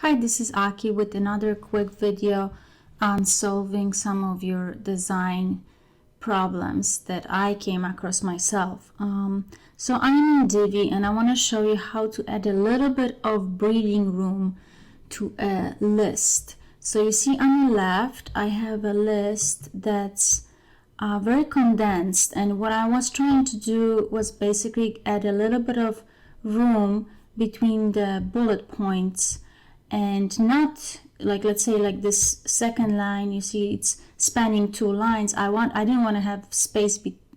Hi, this is Aki with another quick video on solving some of your design problems that I came across myself. So I'm in Divi and I want to show you how to add a little bit of breathing room to a list. So you see on the left, I have a list that's very condensed, and what I was trying to do was basically add a little bit of room between the bullet points, and not like, let's say like this second line, you see it's spanning two lines. I didn't want to have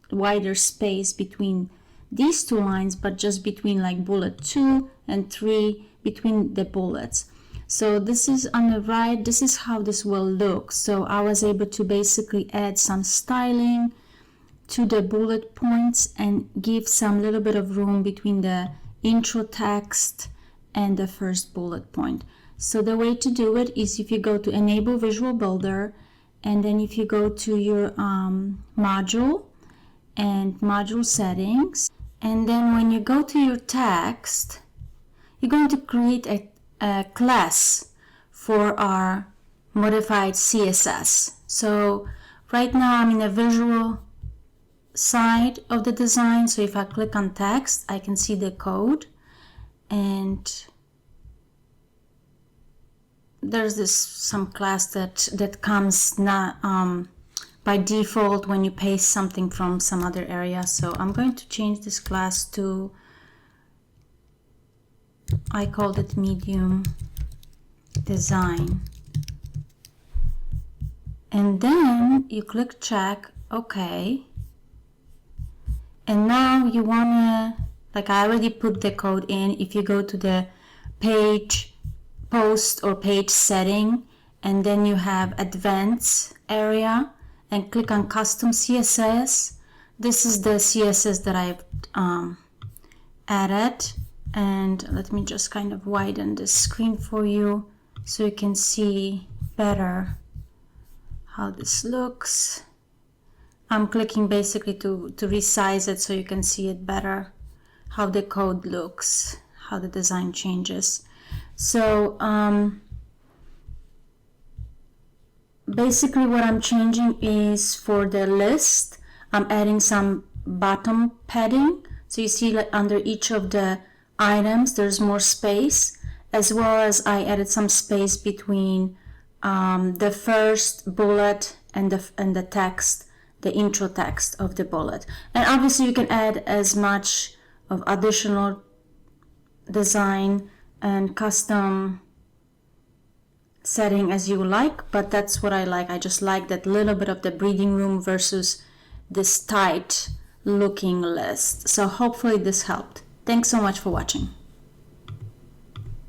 wider space between these two lines, but just between like bullet 2 and 3, between the bullets. So this is on the right, this is how this will look. So I was able to basically add some styling to the bullet points and give some little bit of room between the intro text and the first bullet point. So the way to do it is if you go to Enable Visual Builder, and then if you go to your module and module settings, and then when you go to your text, you're going to create a class for our modified CSS. So right now I'm in the visual side of the design, so if I click on text, I can see the code, and there's some class that comes not by default when you paste something from some other area. So I'm going to change this class to, I called it medium design, and then you click check OK, and now you wanna, like I already put the code in. If you go to the page post or page setting, and then you have advanced area and click on custom CSS. This is the CSS that I've added, and let me just kind of widen the screen for you so you can see better how this looks. I'm clicking basically to resize it so you can see it better, how the code looks, how the design changes. So basically what I'm changing is for the list, I'm adding some bottom padding. So you see like under each of the items there's more space, as well as I added some space between the first bullet and the text, the intro text of the bullet. And obviously you can add as much of additional design and custom setting as you like, but that's what I like. I just like that little bit of the breathing room versus this tight looking list. So hopefully this helped. Thanks so much for watching.